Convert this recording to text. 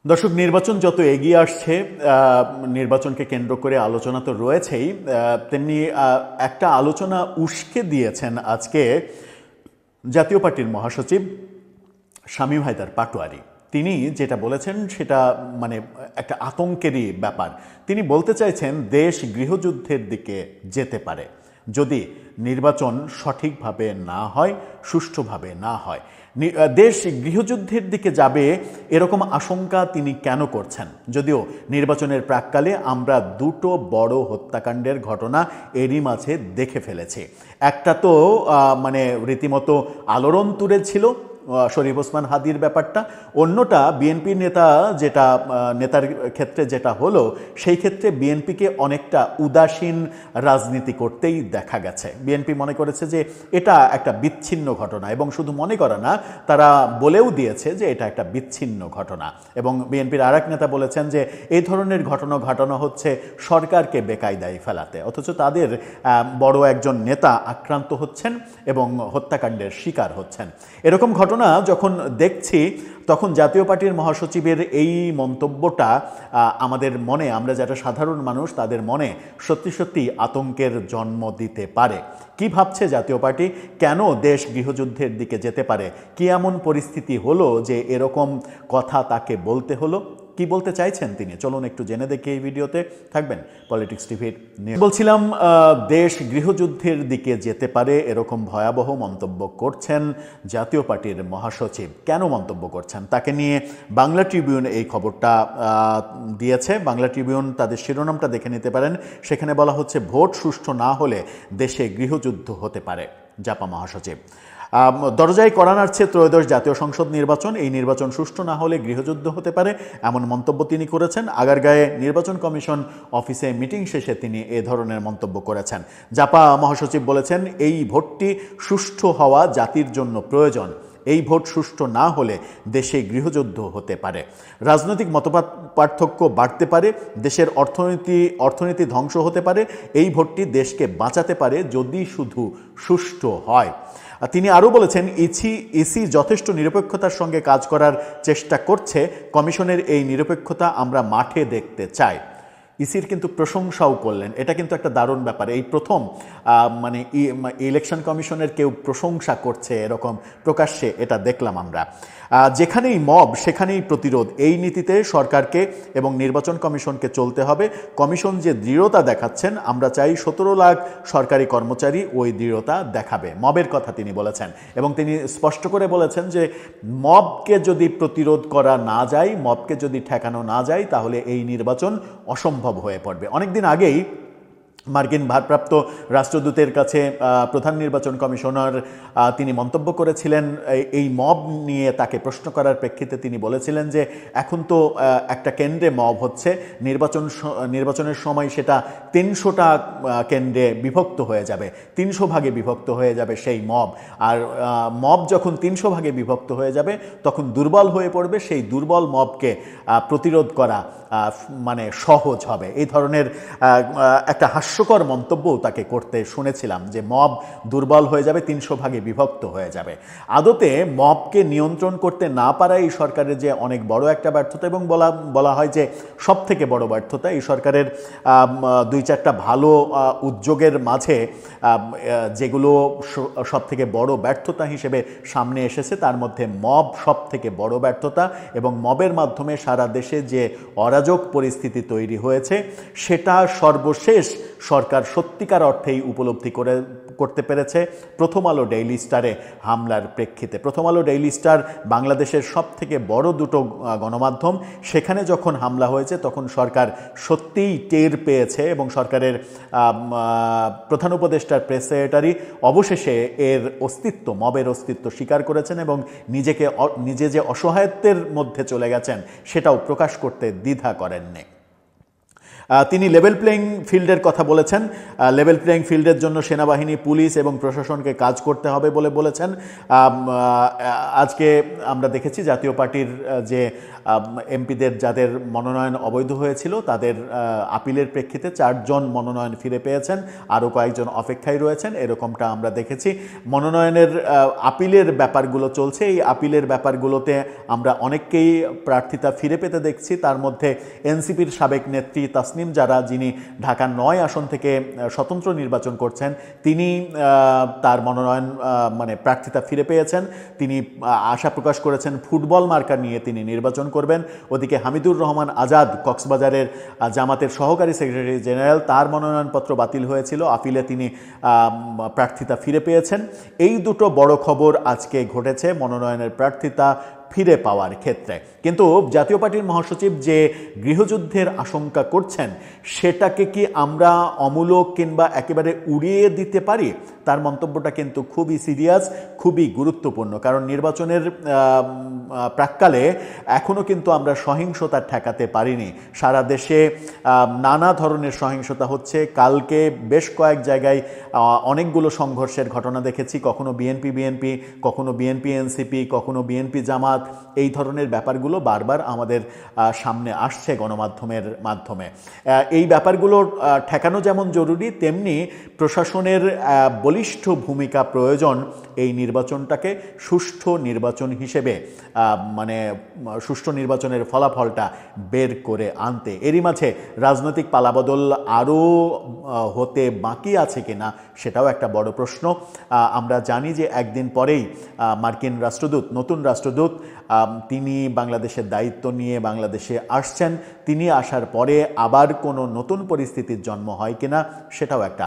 দর্শক, নির্বাচন যত এগিয়ে আসছে, নির্বাচনকে কেন্দ্র করে আলোচনা তো রয়েছেই, তেমনি একটা আলোচনা উস্কে দিয়েছেন আজকে জাতীয় পার্টির মহাসচিব শামীম হায়দার পাটোয়ারি। তিনি যেটা বলেছেন সেটা মানে একটা আতঙ্কেরই ব্যাপার। তিনি বলতে চাইছেন দেশ গৃহযুদ্ধের দিকে যেতে পারে যদি নির্বাচন সঠিকভাবে না হয়, সুষ্ঠুভাবে না হয়। দেশ গৃহযুদ্ধের দিকে যাবে এরকম আশঙ্কা তিনি কেন করছেন? যদিও নির্বাচনের প্রাক্কালে আমরা দুটো বড় হত্যাকাণ্ডের ঘটনা এরই মাঝে দেখে ফেলেছি। একটা তো মানে রীতিমতো আলোড়ন তুলেছিল শরীফ ওসমান হাদির ব্যাপারটা, অন্যটা বিএনপির নেতার ক্ষেত্রে যেটা হলো, সেই ক্ষেত্রে বিএনপিকে অনেকটা উদাসীন রাজনীতি করতেই দেখা গেছে। বিএনপি মনে করেছে যে এটা একটা বিচ্ছিন্ন ঘটনা, এবং শুধু মনে করে না, তারা বলেও দিয়েছে যে এটা একটা বিচ্ছিন্ন ঘটনা। এবং বিএনপির আরেক নেতা বলেছেন যে এই ধরনের ঘটনা ঘটানো হচ্ছে সরকারকে বেকায়দায় ফেলাতে, অথচ তাদের বড় একজন নেতা আক্রান্ত হচ্ছেন এবং হত্যাকাণ্ডের শিকার হচ্ছেন। এরকম ঘটনা যখন দেখছি, তখন জাতীয় পার্টির মহাসচিবের এই মন্তব্যটা আমাদের মনে, আমরা যারা সাধারণ মানুষ তাদের মনে সত্যি সত্যি আতঙ্কের জন্ম দিতে পারে। কি ভাবছে জাতীয় পার্টি? কেন দেশ গৃহযুদ্ধের দিকে যেতে পারে? কি এমন পরিস্থিতি হলো যে এরকম কথা তাকে বলতে হলো? কি বলতে চাইছেন তিনি? চলুন একটু জেনে দেখি এই ভিডিওতে। থাকবেন পলিটিক্স টিভির নিয়ে। বলছিলাম, দেশ গৃহযুদ্ধের দিকে যেতে পারে এরকম ভয়াবহ মন্তব্য করছেন জাতীয় পার্টির মহাসচিব। কেন মন্তব্য করছেন তাকে নিয়ে বাংলা ট্রিবিউন এই খবরটা দিয়েছে। বাংলা ট্রিবিউন তাদের শিরোনামটা দেখে নিতে পারেন। সেখানে বলা হচ্ছে, ভোট সুষ্ঠু না হলে দেশে গৃহযুদ্ধ হতে পারে। জাপা মহাসচিব দরজায় কড়া নাড়ছে ত্রয়োদশ জাতীয় সংসদ নির্বাচন, এই নির্বাচন সুষ্ঠু না হলে গৃহযুদ্ধ হতে পারে, এমন মন্তব্য তিনি করেছেন। আগারগাঁয়ে নির্বাচন কমিশন অফিসে মিটিং শেষে তিনি এ ধরনের মন্তব্য করেছেন। জাপা মহাসচিব বলেছেন, এই ভোটটি সুষ্ঠু হওয়া জাতির জন্য প্রয়োজন। এই ভোট সুষ্ঠু না হলে দেশে গৃহযুদ্ধ হতে পারে, রাজনৈতিক মতপাত পার্থক্য বাড়তে পারে, দেশের অর্থনীতি ধ্বংস হতে পারে। এই ভোটটি দেশকে বাঁচাতে পারে যদি শুধু সুষ্ঠু হয়। তিনি আরও বলেছেন, ইসি যথেষ্ট নিরপেক্ষতার সঙ্গে কাজ করার চেষ্টা করছে। কমিশনের এই নিরপেক্ষতা আমরা মাঠে দেখতে চাই। ইসির কিন্তু প্রশংসাও করলেন। এটা কিন্তু একটা দারুণ ব্যাপার। এই প্রথম মানে ইলেকশন কমিশনের কেউ প্রশংসা করছে এরকম প্রকাশ্যে, এটা দেখলাম আমরা। যেখানেই মব সেখানেই প্রতিরোধ, এই নীতিতে সরকারকে এবং নির্বাচন কমিশনকে চলতে হবে। কমিশন যে দৃঢ়তা দেখাচ্ছেন, আমরা চাই 17 লাখ সরকারি কর্মচারী ওই দৃঢ়তা দেখাবে। মবের কথা তিনি বলেছেন, এবং তিনি স্পষ্ট করে বলেছেন যে মবকে যদি প্রতিরোধ করা না যায়, মবকে যদি ঠেকানো না যায়, তাহলে এই নির্বাচন অসম্ভব হয়ে পড়বে। অনেকদিন আগেই মার্কিন ভারপ্রাপ্ত রাষ্ট্রদূতের কাছে প্রধান নির্বাচন কমিশনার তিনি মন্তব্য করেছিলেন এই মব নিয়ে। তাকে প্রশ্ন করার প্রেক্ষিতে তিনি বলেছিলেন যে এখন তো একটা কেন্দ্রে মব হচ্ছে, নির্বাচনের সময় সেটা 300টা কেন্দ্রে বিভক্ত হয়ে যাবে, 300 ভাগে বিভক্ত হয়ে যাবে সেই মব। আর মব যখন 300 ভাগে বিভক্ত হয়ে যাবে, তখন দুর্বল হয়ে পড়বে। সেই দুর্বল মবকে প্রতিরোধ করা মানে সহজ হবে। এই ধরনের একটা হাস্যকর মন্তব্যও তাকে করতে শুনেছিলাম, যে মব দুর্বল হয়ে যাবে, 300 ভাগে বিভক্ত হয়ে যাবে। আদতে মবকে নিয়ন্ত্রণ করতে না পারা এই সরকারের যে অনেক বড় একটা ব্যর্থতা, এবং বলা হয় যে সব থেকে বড় ব্যর্থতা। এই সরকারের 2-4টা ভালো উদ্যোগের মাঝে যেগুলো সব থেকে বড় ব্যর্থতা হিসেবে সামনে এসেছে, তার মধ্যে মব সব থেকে বড় ব্যর্থতা। এবং মবের মাধ্যমে সারা দেশে যে অরাজক পরিস্থিতি তৈরি হয়েছে, সেটা সর্বশেষ সরকার সত্যিকার অর্থেই উপলব্ধি করতে পেরেছে প্রথম আলো ডেইলি স্টারে হামলার প্রেক্ষিতে। প্রথম আলো ডেইলি স্টার বাংলাদেশের সব থেকে বড় দুটো গণমাধ্যম, সেখানে যখন হামলা হয়েছে তখন সরকার সত্যিই টের পেয়েছে, এবং সরকারের প্রধান উপদেষ্টার প্রেস সেক্রেটারি অবশেষে এর অস্তিত্ব, মবের অস্তিত্ব স্বীকার করেছেন, এবং নিজে যে অসহায়ত্বের মধ্যে চলে গেছেন সেটাও প্রকাশ করতে দ্বিধা করেননি। তিনি লেভেল প্লেইং ফিল্ডের কথা বলেছেন। লেভেল প্লেইং ফিল্ডের জন্য সেনাবাহিনী, পুলিশ এবং প্রশাসনকে কাজ করতে হবে বলে বলেছেন। আজকে আমরা দেখেছি জাতীয় পার্টির যে এমপিদের যাদের মনোনয়ন অবৈধ হয়েছিল তাদের আপিলের প্রেক্ষিতে 4 জন মনোনয়ন ফিরে পেয়েছেন, আরও কয়েকজন অপেক্ষায় রয়েছেন, এরকমটা আমরা দেখেছি। মনোনয়নের আপিলের ব্যাপারগুলো চলছে, এই আপিলের ব্যাপারগুলোতে আমরা অনেককেই প্রার্থিতা ফিরে পেতে দেখছি। তার মধ্যে এনসিপির সাবেক নেত্রী তাসনিম জারা, যিনি ঢাকা 9 আসন থেকে স্বতন্ত্র নির্বাচন করছেন, তিনি তার মনোনয়ন প্রার্থিতা ফিরে পেয়েছেন। তিনি আশা প্রকাশ করেছেন ফুটবল মার্কা নিয়ে তিনি নির্বাচন করবেন। ওদিকে হামিদুর রহমান আজাদ, কক্সবাজারের জামাতের সহকারী সেক্রেটারি জেনারেল, তার মনোনয়নপত্র বাতিল হয়েছিল, আপিলে তিনি প্রার্থিতা ফিরে পেয়েছেন। এই দুটো বড় খবর আজকে ঘটেছে মনোনয়নের প্রার্থিতা ফিরে পাওয়ার ক্ষেত্রে। কিন্তু জাতীয় পার্টির মহাসচিব যে গৃহযুদ্ধের আশঙ্কা করছেন, সেটাকে কি আমরা অমূলক কিংবা একেবারে উড়িয়ে দিতে পারি? তার মন্তব্যটা কিন্তু খুবই সিরিয়াস, খুবই গুরুত্বপূর্ণ। কারণ নির্বাচনের প্রাক্কালে এখনও কিন্তু আমরা সহিংসতা ঠেকাতে পারিনি। সারা দেশে নানা ধরনের সহিংসতা হচ্ছে। কালকে বেশ কয়েক জায়গায় অনেকগুলো সংঘর্ষের ঘটনা দেখেছি। কখনো বিএনপি, কখনো বিএনপি এনসিপি, কখনো বিএনপি জামাত। এই ধরনের ব্যাপারগুলো বারবার আমাদের সামনে আসছে গণমাধ্যমের মাধ্যমে। এই ব্যাপারগুলো ঠেকানো যেমন জরুরি, তেমনি প্রশাসনের বলিষ্ঠ ভূমিকা প্রয়োজন এই নির্বাচনটাকে সুষ্ঠু নির্বাচন হিসেবে সুষ্ঠু নির্বাচনের ফলাফলটা বের করে আনতে। এরই মাঝে রাজনৈতিক পালাবদল আরও হতে বাকি আছে কিনা সেটাও একটা বড় প্রশ্ন। আমরা জানি যে একদিন পরেই মার্কিন রাষ্ট্রদূত, নতুন রাষ্ট্রদূত, তিনি বাংলাদেশের দায়িত্ব নিয়ে বাংলাদেশে আসছেন। তিনি আসার পরে আবার কোনো নতুন পরিস্থিতির জন্ম হয় কিনা সেটাও একটা